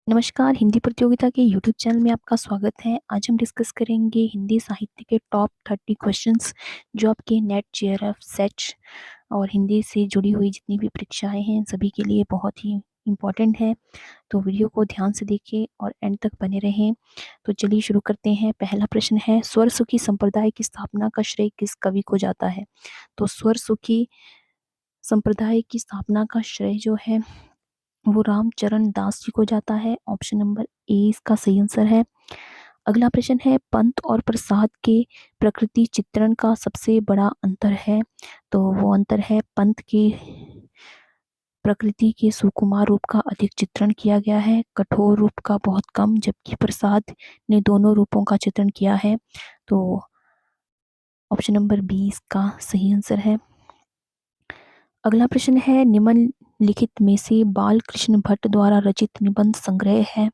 नमस्कार, हिंदी प्रतियोगिता के यूट्यूब चैनल में आपका स्वागत है। आज हम डिस्कस करेंगे हिंदी साहित्य के टॉप 30 क्वेश्चंस जो आपके नेट, जेआरएफ, सेट और हिंदी से जुड़ी हुई जितनी भी परीक्षाएं हैं सभी के लिए बहुत ही इम्पोर्टेंट है। तो वीडियो को ध्यान से देखें और एंड तक बने रहें। तो चलिए शुरू करते हैं। पहला प्रश्न है, स्वर सुखी संप्रदाय की स्थापना का श्रेय किस कवि को जाता है? तो स्वर सुखी संप्रदाय की स्थापना का श्रेय जो है वो रामचरण दास जी को जाता है। ऑप्शन नंबर ए इसका सही आंसर है। अगला प्रश्न है, पंत और प्रसाद के प्रकृति चित्रण का सबसे बड़ा अंतर है? तो वो अंतर है, पंत के प्रकृति के सुकुमार रूप का अधिक चित्रण किया गया है, कठोर रूप का बहुत कम, जबकि प्रसाद ने दोनों रूपों का चित्रण किया है। तो ऑप्शन नंबर बी इसका सही आंसर है। अगला प्रश्न है, निम्नलिखित में से बाल कृष्ण भट्ट द्वारा रचित निबंध संग्रह है?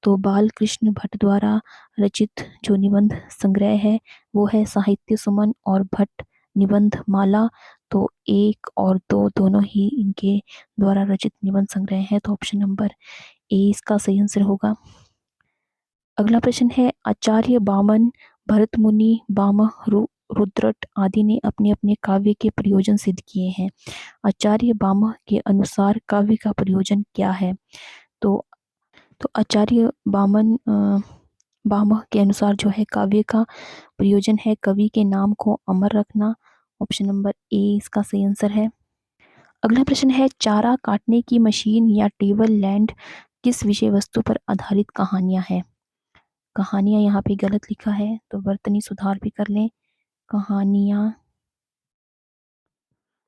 तो बाल कृष्ण भट्ट द्वारा रचित जो निबंध संग्रह है वो है साहित्य सुमन और भट्ट निबंध माला। तो एक और दो दोनों ही इनके द्वारा रचित निबंध संग्रह है। तो ऑप्शन नंबर ए इसका सही आंसर होगा। अगला प्रश्न है, आचार्य बामन, भरत मुनि, बामह, रुद्रट आदि ने अपने अपने काव्य के प्रयोजन सिद्ध किए हैं। आचार्य बामह के अनुसार काव्य का प्रयोजन क्या है? तो आचार्य बामह के अनुसार जो है काव्य का प्रयोजन है कवि के नाम को अमर रखना। ऑप्शन नंबर ए इसका सही आंसर है। अगला प्रश्न है, चारा काटने की मशीन या टेबल लैंड किस विषय वस्तु पर आधारित कहानियां हैं? कहानियां यहाँ पे गलत लिखा है तो वर्तनी सुधार भी कर लें। कहानियां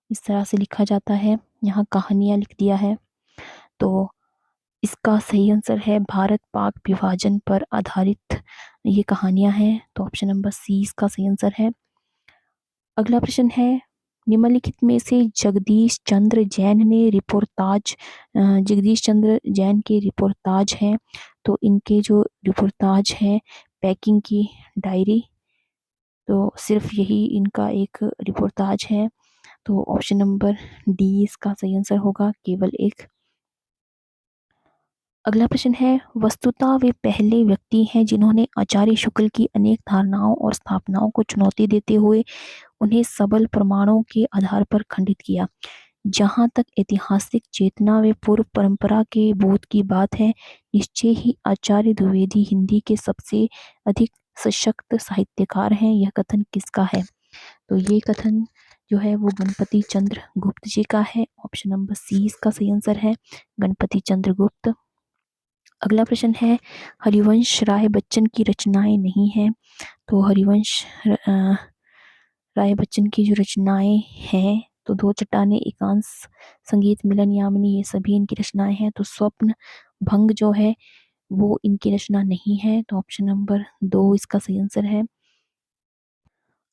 इस तरह से लिखा जाता है, यहाँ कहानियां लिख दिया है। तो इसका सही आंसर है भारत पाक विभाजन पर आधारित ये कहानियां हैं। तो ऑप्शन नंबर सी इसका सही आंसर है। अगला प्रश्न है, निम्नलिखित में से जगदीश चंद्र जैन ने रिपोर्टाज जगदीश चंद्र जैन के रिपोर्टाज हैं। तो इनके जो रिपोर्टाज हैं पैकिंग की डायरी, तो सिर्फ यही इनका एक रिपोर्टाज है। तो ऑप्शन नंबर डी इसका सही आंसर होगा, केवल एक। अगला प्रश्न है, वस्तुतः वे पहले व्यक्ति हैं जिन्होंने आचार्य शुक्ल की अनेक धारणाओं और स्थापनाओं को चुनौती देते हुए उन्हें सबल प्रमाणों के आधार पर खंडित किया। जहाँ तक ऐतिहासिक चेतना व पूर्व परंपरा के बोध की बात है, निश्चय ही आचार्य द्विवेदी हिंदी के सबसे अधिक सशक्त साहित्यकार हैं। यह कथन किसका है? तो ये कथन जो है वो गणपति चंद्र गुप्त जी का है। ऑप्शन नंबर सी इसका सही आंसर है, गणपति चंद्र गुप्त। अगला प्रश्न है, हरिवंश राय बच्चन की रचनाएं नहीं हैं। तो हरिवंश राय बच्चन की जो रचनाएं हैं तो दो चट्टाने, एकांश, संगीत मिलन, यामिनी, ये सभी इनकी रचनाएं हैं। तो स्वप्न भंग जो है वो इनकी रचना नहीं है। तो ऑप्शन नंबर दो इसका सही आंसर है।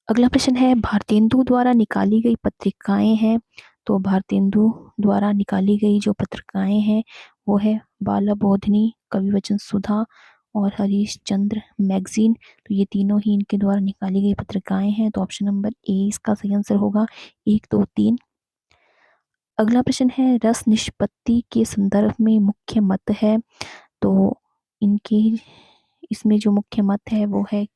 अगला प्रश्न है, भारतेंदु द्वारा निकाली गई पत्रिकाएं हैं। तो भारतेंदु द्वारा निकाली गई जो पत्रिकाएं हैं वो है बालबोधिनी, कविवचन सुधा और हरीश चंद्र मैगजीन। तो ये तीनों ही इनके द्वारा निकाली गई पत्रिकाएं हैं। तो ऑप्शन नंबर ए इसका सही आंसर होगा, एक, दो, तीन। अगला प्रश्न है, रस निष्पत्ति के संदर्भ में मुख्य मत है। तो इनके इसमें जो मुख्य मत है वो है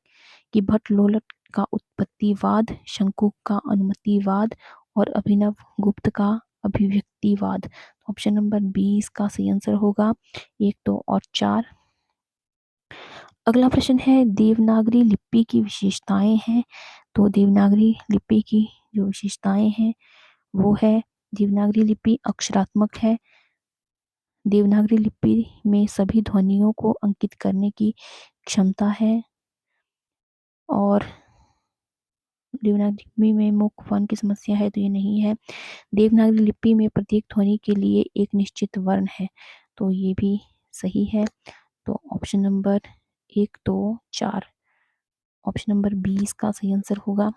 कि भट्ट लोलट का उत्पत्तिवाद, शंकु का अनुमतिवाद और अभिनव गुप्त का अभिव्यक्तिवाद। ऑप्शन नंबर बी इसका सही आंसर होगा, एक, दो और चार। अगला प्रश्न है, देवनागरी लिपि की विशेषताएं हैं। तो देवनागरी लिपि की जो विशेषताएं हैं वो है, देवनागरी लिपि अक्षरात्मक है। देवनागरी लिपि में सभी ध्वनियों को अंकित करने की क्षमता है। और देवनागरी लिपि में मुख वर्ण की समस्या है तो ये नहीं है। देवनागरी लिपि में प्रत्येक ध्वनि के लिए एक निश्चित वर्ण है। तो ये भी सही है। तो ऑप्शन नंबर एक, दो, चार, ऑप्शन नंबर बी इसका सही आंसर होगा।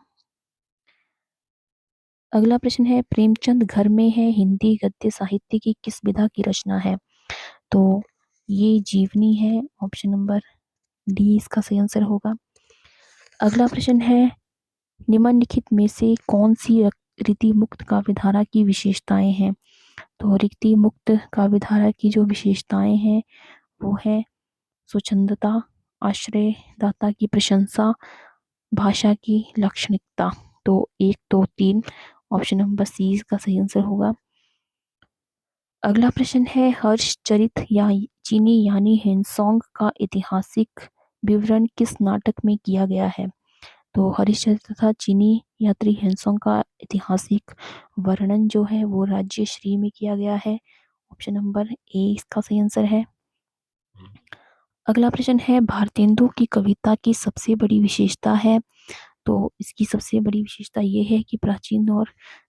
अगला प्रश्न है, प्रेमचंद घर में है हिंदी गद्य साहित्य की किस विधा की रचना है? तो ये जीवनी है। ऑप्शन नंबर डी इसका सही आंसर होगा। अगला प्रश्न है, निम्नलिखित में से कौन सी रीति मुक्त काव्यधारा की विशेषताएं हैं? तो रीति मुक्त काव्यधारा की जो विशेषताएं हैं वो है स्वच्छंदता, आश्रयदाता की प्रशंसा, भाषा की लाक्षणिकता। तो 1, 2, 3 ऑप्शन नंबर सी इसका सही आंसर होगा। अगला प्रश्न है हर्षचरित या चीनी यानी हेनसोंग का ऐतिहासिक विवरण किस नाटक में किया गया है? तो हरिश्चंद्र तथा चीनी यात्री हेनसोंग का ऐतिहासिक वर्णन जो है वो राज्यश्री में किया गया है। ऑप्शन नंबर ए इसका सही आंसर है। अगला प्रश्न है भारतेंदु की कविता की सबसे बड़ी विशेषता है। तो इसकी सबसे बड़ी विशेषता ये है कि प्राचीन और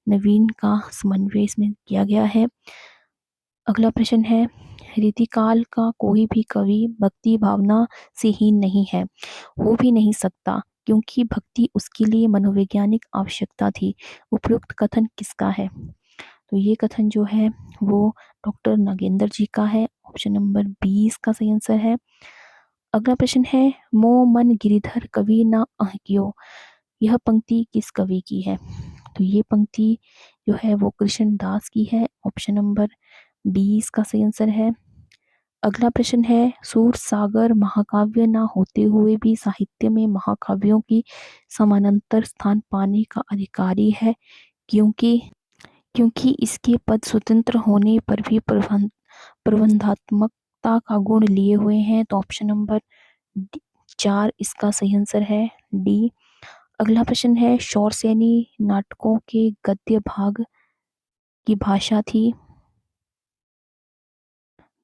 नवीन का समन्वय इसमें किया गया है। अगला प्रश्न है रीतिकाल का कोई भी कवि भक्ति भावना से हीन नहीं है, हो भी नहीं सकता, क्योंकि भक्ति उसके लिए मनोवैज्ञानिक आवश्यकता थी। उपयुक्त कथन किसका है? तो ये कथन जो है वो डॉक्टर नागेंद्र जी का है। ऑप्शन नंबर बी इसका सही आंसर है। अगला प्रश्न है मोह मन गिरिधर कवि न अहक्यो, यह पंक्ति किस कवि की है? तो ये पंक्ति जो है वो कृष्ण दास की है। ऑप्शन नंबर बी इसका सही आंसर है। अगला प्रश्न है सूर सागर महाकाव्य ना होते हुए भी साहित्य में महाकाव्यों की समानांतर स्थान पाने का अधिकारी है, क्योंकि क्योंकि इसके पद स्वतंत्र होने पर भी प्रबंधात्मकता का गुण लिए हुए हैं। तो ऑप्शन नंबर 4 इसका सही आंसर है, डी। अगला प्रश्न है शौरसेनी नाटकों के गद्य भाग की भाषा थी।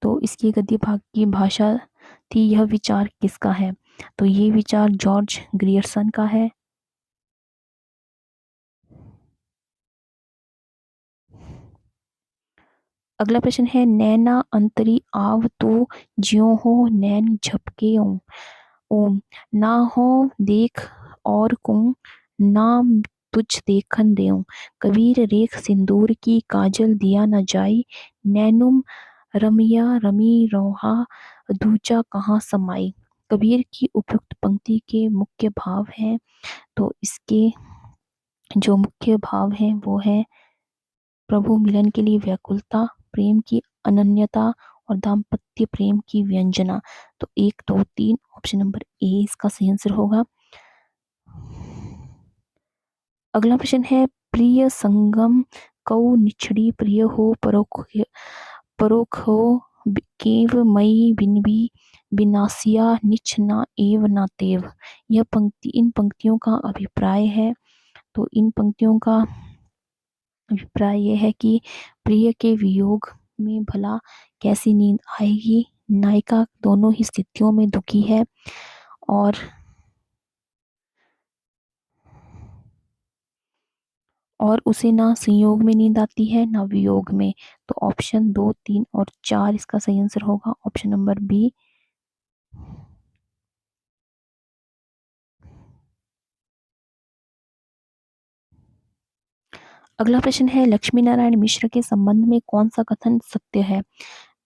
तो इसकी गद्य भाग की भाषा थी, यह विचार किसका है? तो ये विचार जॉर्ज ग्रियर्सन का है। अगला प्रश्न है नैना अंतरी आव तो ज्यों हो नैन झपके ओम ना हो देख और कुं नाम तुझ देखन देऊं कबीर रेख सिंदूर की काजल दिया न जाई नैनुम रमिया रमी रोहा दूजा कहाँ समाई। कबीर की उपयुक्त पंक्ति के मुख्य भाव हैं। तो इसके जो मुख्य भाव हैं वो है प्रभु मिलन के लिए व्याकुलता, प्रेम की अनन्यता और दाम्पत्य प्रेम की व्यंजना। तो 1, 2, 3 ऑप्शन नंबर ए इसका सही आंसर होगा। अगला प्रश्न है प्रिय संगम कौ निछड़ी प्रिय हो परोख हो केव मई बिनबी बिनासिया निछ ना एव ना तेव। यह पंक्ति इन पंक्तियों का अभिप्राय है। तो इन पंक्तियों का अभिप्राय यह है कि प्रिय के वियोग में भला कैसी नींद आएगी। नायिका दोनों ही स्थितियों में दुखी है और उसे ना संयोग में नींद आती है ना वियोग में। तो ऑप्शन 2, 3 और 4 इसका सही आंसर होगा। Option number B. अगला प्रश्न है लक्ष्मी नारायण मिश्र के संबंध में कौन सा कथन सत्य है?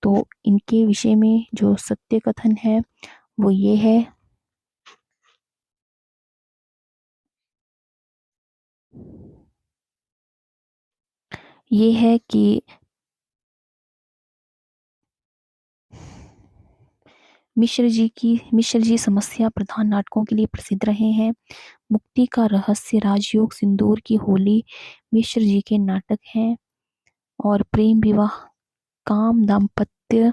तो इनके विषय में जो सत्य कथन है वो ये है कि मिश्र जी समस्या प्रधान नाटकों के लिए प्रसिद्ध रहे हैं। मुक्ति का रहस्य, राजयोग, सिंदूर की होली मिश्र जी के नाटक हैं। और प्रेम विवाह, काम, दाम्पत्य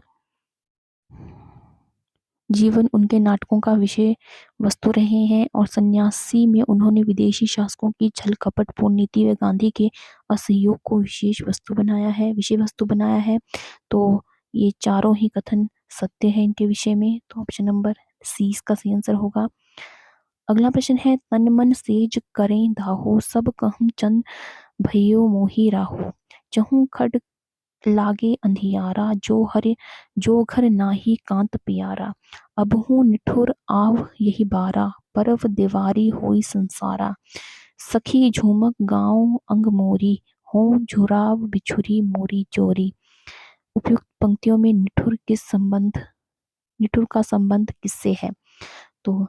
जीवन उनके नाटकों का विषय वस्तु रहे हैं। और सन्यासी में उन्होंने विदेशी शासकों की छल कपट पूर्ण नीति व गांधी के असहयोग को विषय वस्तु बनाया है। तो ये चारों ही कथन सत्य है इनके विषय में। तो ऑप्शन नंबर सी इसका सही आंसर होगा। अगला प्रश्न है तन मन सेज करें दाहो सब कहम चंद भयो मोही राहो चहु खड लागे अंधियारा जो घर नाही कांत प्यारा अबहु निठुर आव यही बारा परव दीवारी होई संसारा सखी झूमक गाँव अंग मोरी हो झुराव बिछुरी मोरी चोरी। उपयुक्त पंक्तियों में निठुर का संबंध किससे है? तो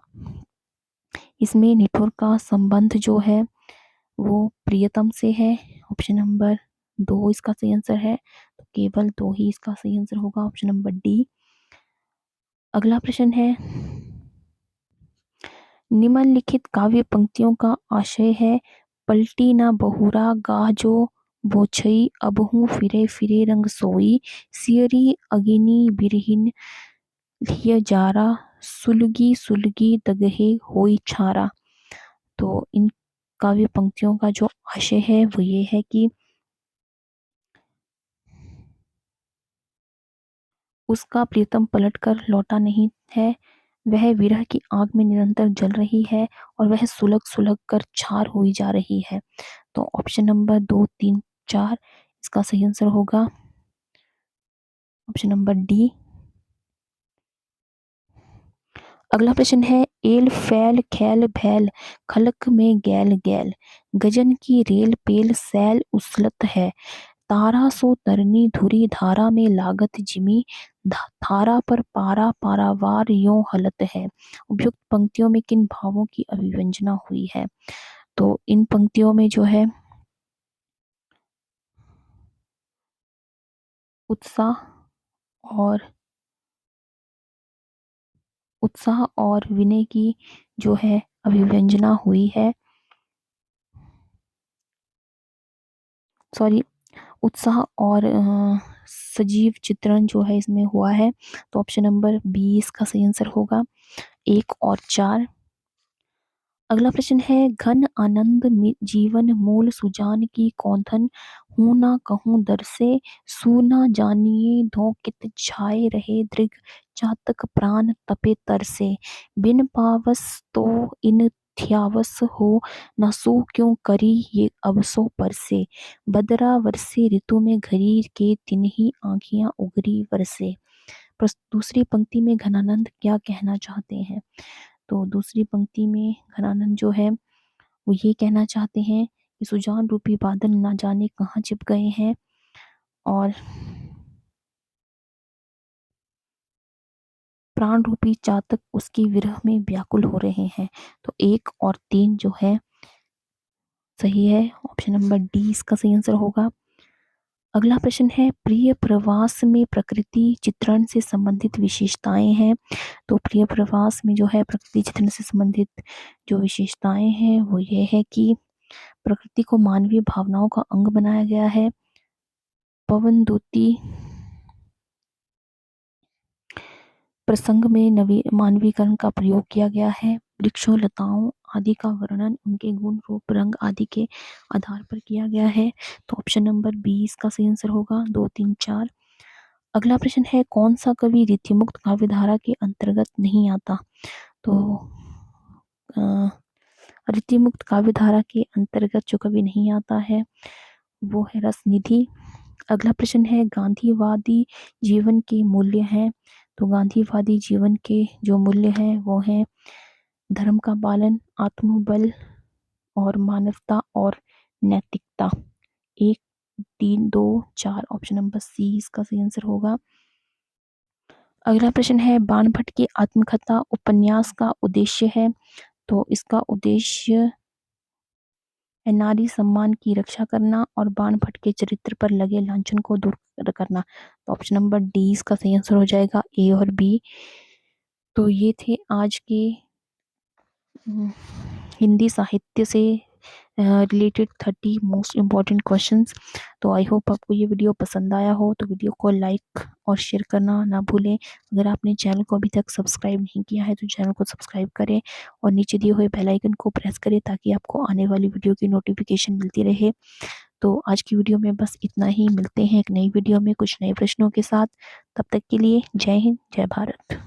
इसमें निठुर का संबंध जो है वो प्रियतम से है। ऑप्शन नंबर 2 इसका सही आंसर है। तो केवल 2 ही इसका सही आंसर होगा। Option number D. अगला प्रश्न है, निम्नलिखित काव्य पंक्तियों का आशय है, पलटी ना बहुरा गाह जो बोछई अबहू फिरे फिरे रंग सोई सियरी अगिनी बिरहिन लिय जारा सुलगी सुलगी दगहे होई छारा। तो इन काव्य पंक्तियों का जो आशय है वो ये है कि उसका प्रियतम पलट कर लौटा नहीं है, वह विरह की आग में निरंतर जल रही है और वह सुलग सुलग कर छार हुई जा रही है। तो ऑप्शन नंबर 2, 3, 4 इसका सही आंसर होगा ऑप्शन नंबर डी। अगला प्रश्न है, एल फैल खैल भैल खलक में गैल गैल गजन की रेल पेल सैल उछलत है तारा सो तरनी धुरी धारा में लागत जिमी धारा पर पारा पारावार यों हलत है। उपयुक्त पंक्तियों में किन भावों की अभिव्यंजना हुई है? तो इन पंक्तियों में जो है उत्साह और विनय की जो है अभिव्यंजना हुई है। सॉरी, उत्साह और सजीव चित्रण जो है इसमें हुआ है। तो ऑप्शन नंबर 20 का सही आंसर होगा 1 और 4। अगला प्रश्न है, घन आनंद जीवन मूल सुजान की कौंधन हूं ना कहूं दर से सू ना जानिए धो कित छाए रहे दृग चातक प्राण तपे तर से बिन पावस तो इन थ्यावस हो न सो क्यों करी ये अवसो पर से बदरा वरसे ऋतु में घरी के तिन्ही आँखियां उगरी वरसे। दूसरी पंक्ति में घनानंद क्या कहना चाहते हैं? तो दूसरी पंक्ति में घनानंद जो है वो ये कहना चाहते हैं कि सुजान रूपी बादल ना जाने कहाँ छिप गए हैं और प्राण रूपी चातक उसकी विरह में व्याकुल हो रहे हैं। तो 1 और 3 जो है सही है, ऑप्शन नंबर डी इसका सही आंसर होगा। अगला प्रश्न है, प्रिय प्रवास में प्रकृति चित्रण से संबंधित विशेषताएं हैं। तो प्रिय प्रवास में जो है प्रकृति चित्रण से संबंधित जो विशेषताएं हैं वो ये है कि प्रकृति को मानवीय भावनाओं का अंग बनाया गया है। पवनदूती प्रसंग में मानवीकरण का प्रयोग किया गया है। वृक्षों लताओं आदि का वर्णन उनके गुण रूप रंग आदि के आधार पर किया गया है। तो ऑप्शन नंबर 20 का सही आंसर होगा 2, 3, 4। अगला प्रश्न है, कौन सा कवि रीतिमुक्त काव्यधारा के अंतर्गत नहीं आता? तो रीतिमुक्त काव्यधारा के अंतर्गत जो कवि नहीं आता है वो है रसनिधि। अगला प्रश्न है, गांधीवादी जीवन के मूल्य हैं। तो गांधीवादी जीवन के जो मूल्य हैं वो हैं धर्म का पालन, आत्मबल और मानवता और नैतिकता। 1, 3, 2, 4 ऑप्शन नंबर सी इसका सही आंसर होगा। अगला प्रश्न है, बाणभट्ट की आत्मकथा उपन्यास का उद्देश्य है। तो इसका उद्देश्य है नारी सम्मान की रक्षा करना और बाणभट्ट के चरित्र पर लगे लांछन को दूर करना। तो ऑप्शन नंबर डी इसका सही आंसर हो जाएगा, ए और बी। तो ये थे आज के हिंदी साहित्य से रिलेटेड 30 मोस्ट इम्पॉर्टेंट क्वेश्चंस। तो आई होप आपको ये वीडियो पसंद आया हो। तो वीडियो को लाइक और शेयर करना ना भूलें। अगर आपने चैनल को अभी तक सब्सक्राइब नहीं किया है तो चैनल को सब्सक्राइब करें और नीचे दिए हुए बेल आइकन को प्रेस करें ताकि आपको आने वाली वीडियो की नोटिफिकेशन मिलती रहे। तो आज की वीडियो में बस इतना ही। मिलते हैं एक नई वीडियो में कुछ नए प्रश्नों के साथ। तब तक के लिए जय हिंद, जय भारत।